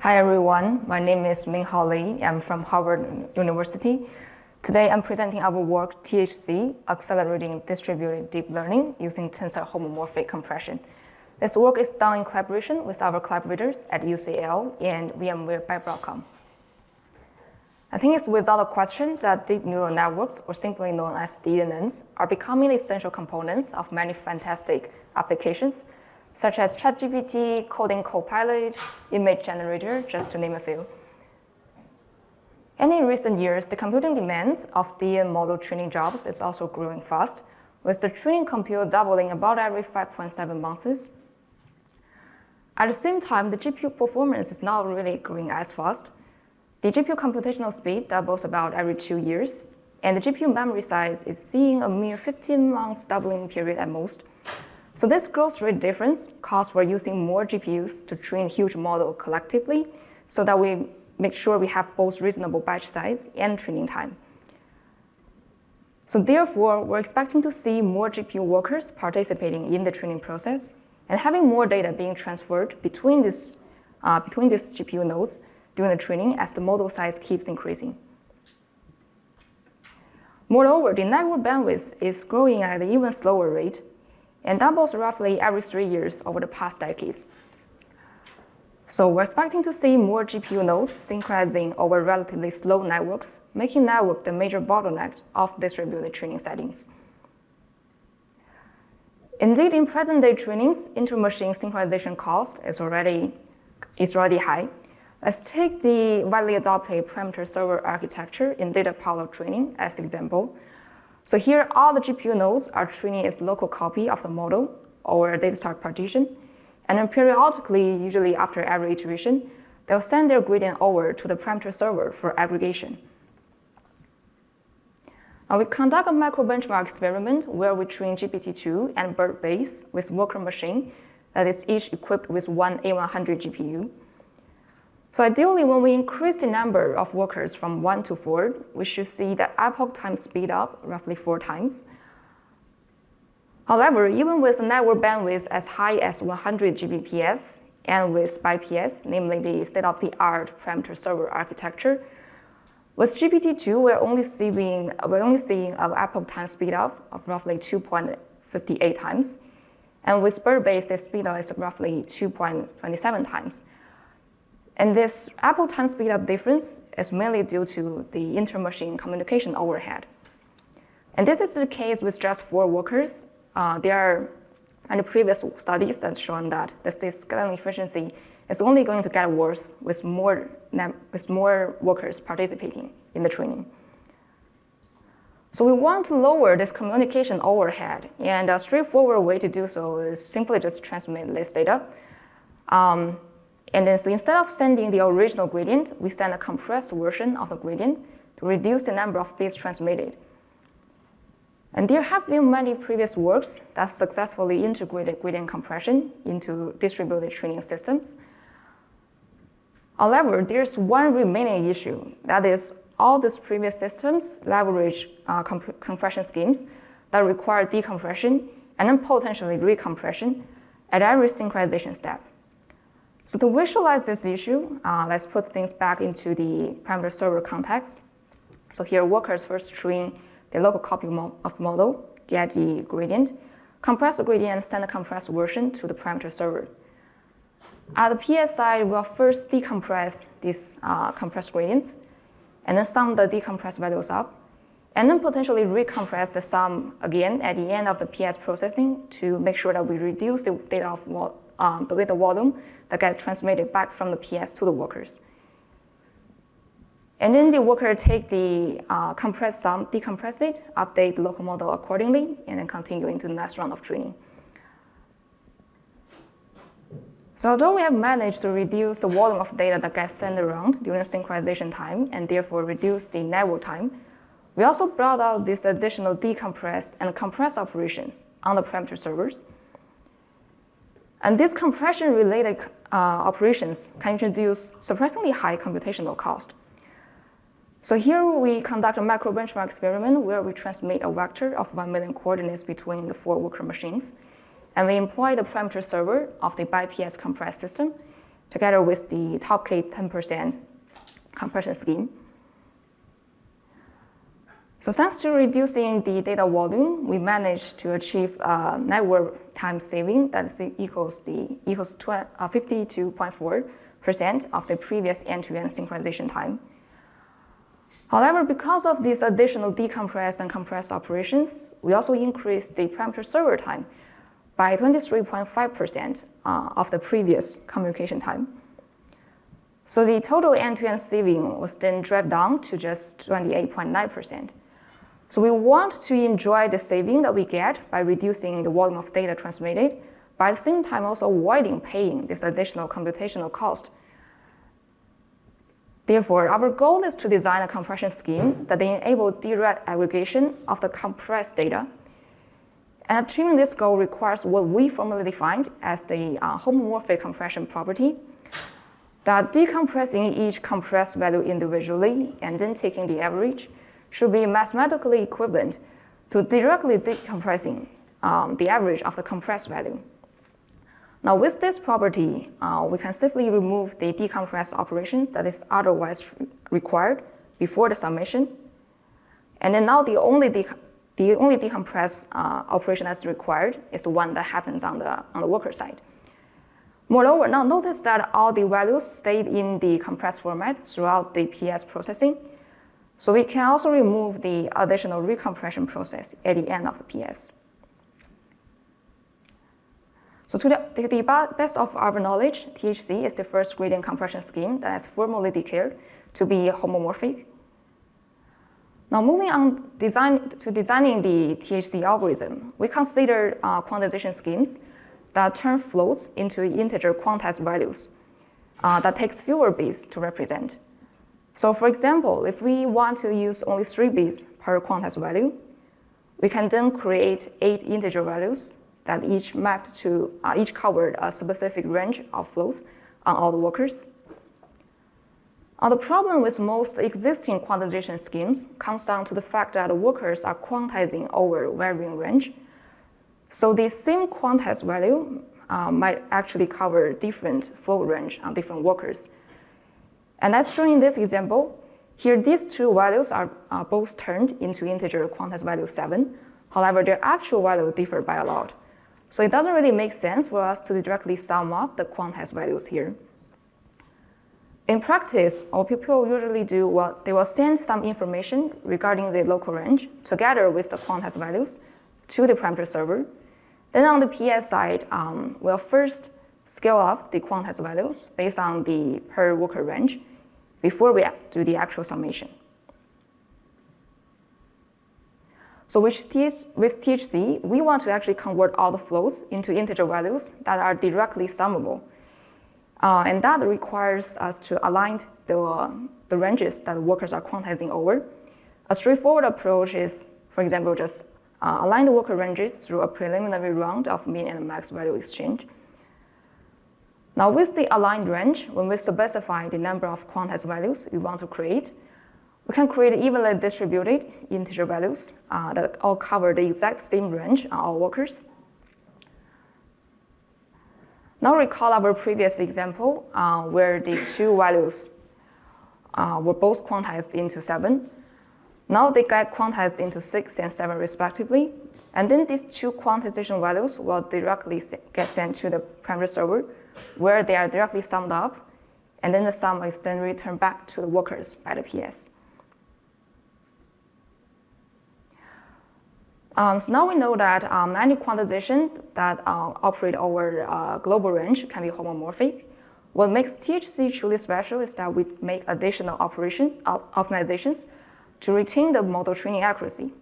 Hi everyone, my name is Minghao Li. I'm from Harvard University. Today I'm presenting our work THC, Accelerating Distributed Deep Learning using Tensor Homomorphic Compression. This work is done in collaboration with our collaborators at UCL and VMware by Broadcom. I think it's without a question that deep neural networks, or simply known as DNNs, are becoming essential components of many fantastic applications, such as ChatGPT, coding copilot, image generator, just to name a few. And in recent years, the computing demands of DNN model training jobs is also growing fast, with the training compute doubling about every 5.7 months. At the same time, the GPU performance is not really growing as fast. The GPU computational speed doubles about every 2 years, and the GPU memory size is seeing a mere 15 months doubling period at most. So this growth rate difference calls for using more GPUs to train huge model collectively so that we make sure we have both reasonable batch size and training time. So therefore, we're expecting to see more GPU workers participating in the training process and having more data being transferred between these GPU nodes during the training as the model size keeps increasing. Moreover, the network bandwidth is growing at an even slower rate and doubles roughly every 3 years over the past decades. So we're expecting to see more GPU nodes synchronizing over relatively slow networks, making network the major bottleneck of distributed training settings. Indeed, in present-day trainings, inter-machine synchronization cost is already high. Let's take the widely adopted parameter server architecture in data parallel training as example. So here, all the GPU nodes are training its local copy of the model or a data start partition, and then periodically, usually after every iteration, they'll send their gradient over to the parameter server for aggregation. Now we conduct a micro benchmark experiment where we train GPT-2 and BERT base with worker machine that is each equipped with one A100 GPU. So ideally, when we increase the number of workers from 1 to 4, we should see the epoch time speed up roughly 4 times. However, even with a network bandwidth as high as 100 Gbps and with BiPS, namely the state-of-the-art parameter server architecture, with GPT-2, we're only seeing an epoch time speed up of roughly 2.58 times, and with BERT-based, the speed up is roughly 2.27 times. And this epoch time speed up difference is mainly due to the inter-machine communication overhead. And this is the case with just 4 workers. There are many previous studies that have shown that the state scaling efficiency is only going to get worse with more workers participating in the training. So we want to lower this communication overhead, and a straightforward way to do so is simply just transmit this data. And then so instead of sending the original gradient, we send a compressed version of the gradient to reduce the number of bits transmitted. And there have been many previous works that successfully integrated gradient compression into distributed training systems. However, there's one remaining issue, that is all these previous systems leverage compression schemes that require decompression and then potentially recompression at every synchronization step. So to visualize this issue, let's put things back into the parameter server context. So here, workers first train the local copy of model, get the gradient, compress the gradient, and send the compressed version to the parameter server. At the PS side, we'll first decompress these compressed gradients, and then sum the decompressed values up, and then potentially recompress the sum again at the end of the PS processing to make sure that we reduce the data volume that gets transmitted back from the PS to the workers. And then the worker take the compressed sum, decompress it, update the local model accordingly, and then continue into the next round of training. So although we have managed to reduce the volume of data that gets sent around during synchronization time and therefore reduce the network time, we also brought out these additional decompress and compress operations on the parameter servers. And these compression-related operations can introduce surprisingly high computational cost. So here we conduct a macro benchmark experiment where we transmit a vector of 1 million coordinates between the 4 worker machines. And we employ the parameter server of the BiPS compressed system together with the top K 10% compression scheme. So thanks to reducing the data volume, we managed to achieve network time saving that equals 52.4% of the previous end-to-end synchronization time. However, because of these additional decompress and compress operations, we also increased the parameter server time by 23.5% of the previous communication time. So the total end-to-end saving was then dropped down to just 28.9%. So we want to enjoy the saving that we get by reducing the volume of data transmitted, but at the same time also avoiding paying this additional computational cost. Therefore, our goal is to design a compression scheme that enables direct aggregation of the compressed data. And achieving this goal requires what we formally defined as the homomorphic compression property, that decompressing each compressed value individually and then taking the average should be mathematically equivalent to directly decompressing the average of the compressed value. Now, with this property, we can safely remove the decompress operations that is otherwise required before the summation. And then now the only decompress operation that's required is the one that happens on the worker side. Moreover, now notice that all the values stayed in the compressed format throughout the PS processing. So we can also remove the additional recompression process at the end of the PS. So to the best of our knowledge, THC is the first gradient compression scheme that is formally declared to be homomorphic. Now moving on designing the THC algorithm, we consider quantization schemes that turn floats into integer quantized values that takes fewer bits to represent. So for example, if we want to use only 3 bits per quantized value, we can then create 8 integer values that each covered a specific range of floats on all the workers. The problem with most existing quantization schemes comes down to the fact that the workers are quantizing over varying range. So the same quantized value might actually cover different float range on different workers. And as shown in this example, here these two values are both turned into integer quantized value 7. However, their actual value differ by a lot. So it doesn't really make sense for us to directly sum up the quantized values here. In practice, what people usually do, well, they will send some information regarding the local range together with the quantized values to the parameter server. Then on the PS side, we'll first scale up the quantized values based on the per worker range before we do the actual summation. So with THC, we want to actually convert all the floats into integer values that are directly summable. And that requires us to align the ranges that the workers are quantizing over. A straightforward approach is, for example, just align the worker ranges through a preliminary round of min and max value exchange. Now with the aligned range, when we specify the number of quantized values we want to create, we can create evenly distributed integer values that all cover the exact same range on all workers. Now recall our previous example where the two values were both quantized into 7. Now they get quantized into 6 and 7 respectively. And then these two quantization values will directly get sent to the parameter server where they are directly summed up. And then the sum is then returned back to the workers by the PS. So now we know that any quantization that operate over a global range can be homomorphic. What makes THC truly special is that we make additional optimizations to retain the model training accuracy.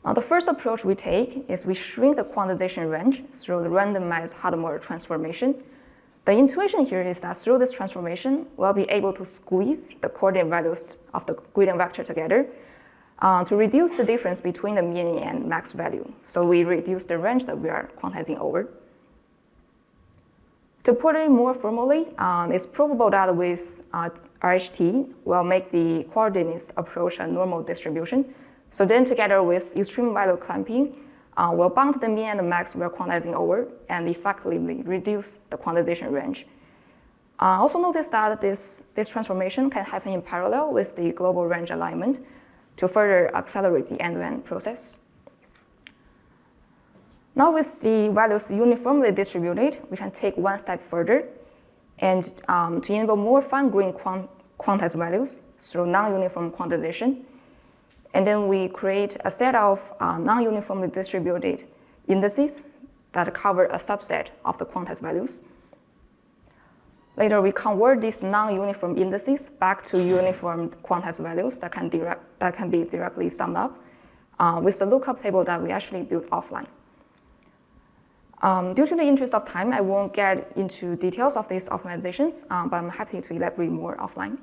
Now, the first approach we take is we shrink the quantization range through the randomized Hadamard transformation. The intuition here is that through this transformation, we'll be able to squeeze the coordinate values of the gradient vector together to reduce the difference between the min and max value. So we reduce the range that we are quantizing over. To put it more formally, it's provable that with RHT will make the coordinates approach a normal distribution. So then together with extreme value clamping, we'll bound the min and the max we're quantizing over and effectively reduce the quantization range. Also notice that this transformation can happen in parallel with the global range alignment to further accelerate the end-to-end process. Now with the values uniformly distributed, we can take one step further and to enable more fine-grained quantized values through non-uniform quantization. And then we create a set of non-uniformly distributed indices that cover a subset of the quantized values. Later, we convert these non-uniform indices back to uniform quantized values that can be directly summed up with the lookup table that we actually built offline. Due to the interest of time, I won't get into details of these optimizations, but I'm happy to elaborate more offline.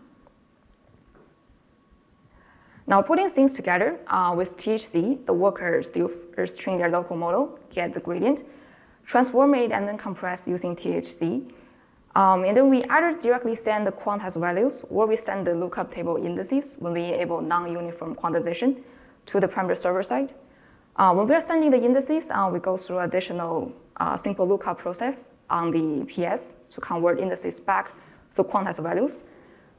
Now, putting things together with THC, the worker still first train their local model, get the gradient, transform it, and then compress using THC. And then we either directly send the quantized values or we send the lookup table indices when we enable non-uniform quantization to the parameter server side. When we are sending the indices, we go through additional simple lookup process on the PS to convert indices back to quantized values.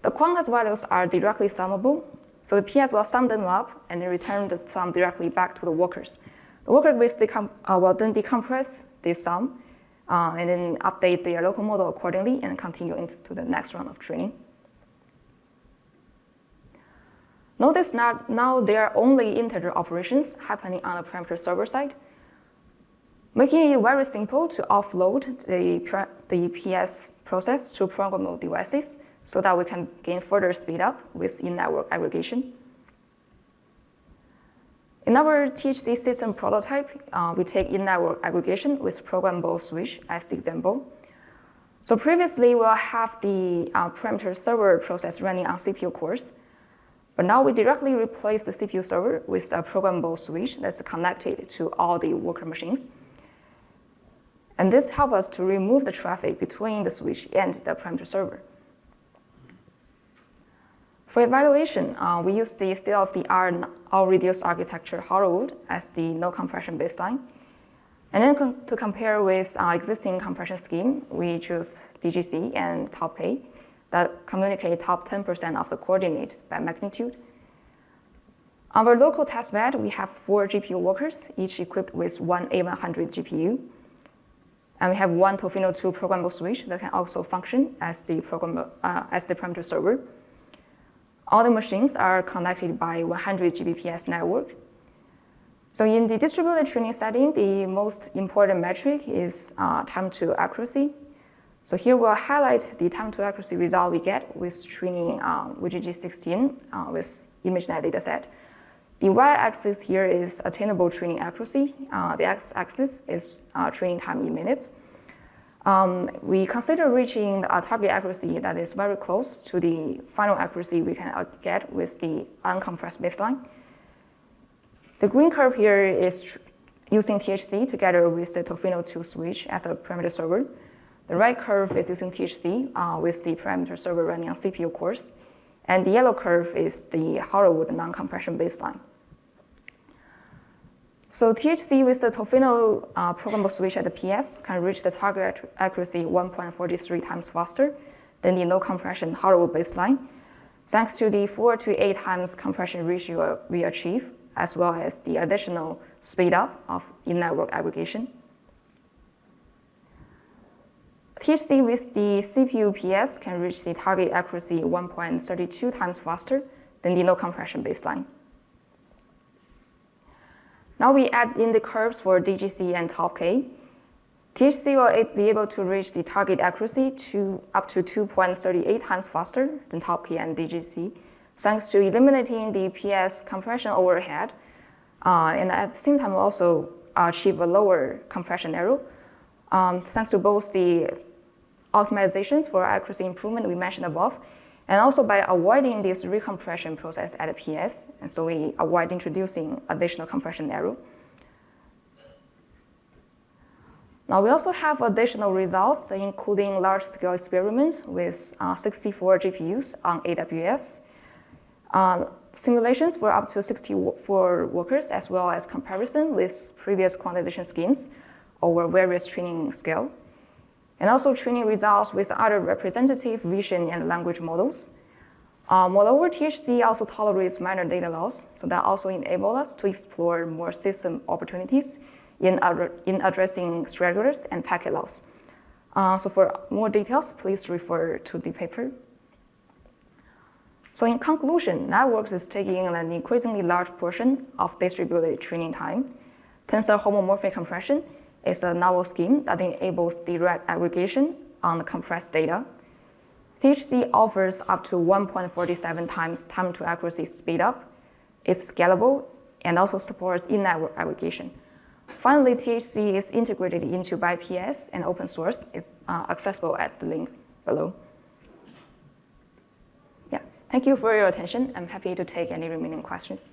The quantized values are directly summable, so the PS will sum them up and then return the sum directly back to the workers. The worker will then decompress this sum and then update their local model accordingly and continue into the next round of training. Notice now there are only integer operations happening on the parameter server side, making it very simple to offload the PS process to programmable devices so that we can gain further speed up with in-network aggregation. In our THC system prototype, we take in-network aggregation with programmable switch as the example. So previously, we'll have the parameter server process running on CPU cores, but now we directly replace the CPU server with a programmable switch that's connected to all the worker machines. And this helps us to remove the traffic between the switch and the parameter server. For evaluation, we use the state-of-the-art all-reduced architecture Hollywood as the no compression baseline. And then to compare with our existing compression scheme, we choose DGC and top K that communicate top 10% of the coordinate by magnitude. On our local testbed, we have 4 GPU workers, each equipped with one A100 GPU. And we have one Tofino 2 programmable switch that can also function as the parameter server. All the machines are connected by 100 Gbps network. So in the distributed training setting, the most important metric is time to accuracy. So here we'll highlight the time to accuracy result we get with training VGG16 with ImageNet dataset. The y-axis here is attainable training accuracy. The x-axis is training time in minutes. We consider reaching a target accuracy that is very close to the final accuracy we can get with the uncompressed baseline. The green curve here is using THC together with the Tofino 2 switch as a parameter server. The right curve is using THC with the parameter server running on CPU cores. And the yellow curve is the Hollywood non-compression baseline. So THC with the Tofino programmable switch at the PS can reach the target accuracy 1.43 times faster than the no compression Hollywood baseline, thanks to the 4 to 8 times compression ratio we achieve, as well as the additional speed up of in-network aggregation. THC with the CPU PS can reach the target accuracy 1.32 times faster than the no compression baseline. Now we add in the curves for DGC and top K. THC will be able to reach the target accuracy up to 2.38 times faster than top K and DGC, thanks to eliminating the PS compression overhead, and at the same time also achieve a lower compression error, thanks to both the optimizations for accuracy improvement we mentioned above, and also by avoiding this recompression process at the PS, and so we avoid introducing additional compression error. Now we also have additional results, including large-scale experiments with 64 GPUs on AWS, simulations for up to 64 workers, as well as comparison with previous quantization schemes over various training scale. and also training results with other representative vision and language models. Moreover, THC also tolerates minor data loss, so that also enables us to explore more system opportunities in addressing stragglers and packet loss. So for more details, please refer to the paper. So in conclusion, networks is taking an increasingly large portion of distributed training time. Tensor homomorphic compression is a novel scheme that enables direct aggregation on the compressed data. THC offers up to 1.47 times time to accuracy speedup. It's scalable and also supports in-network aggregation. Finally, THC is integrated into BiPS and open source. It's accessible at the link below. Yeah, thank you for your attention. I'm happy to take any remaining questions.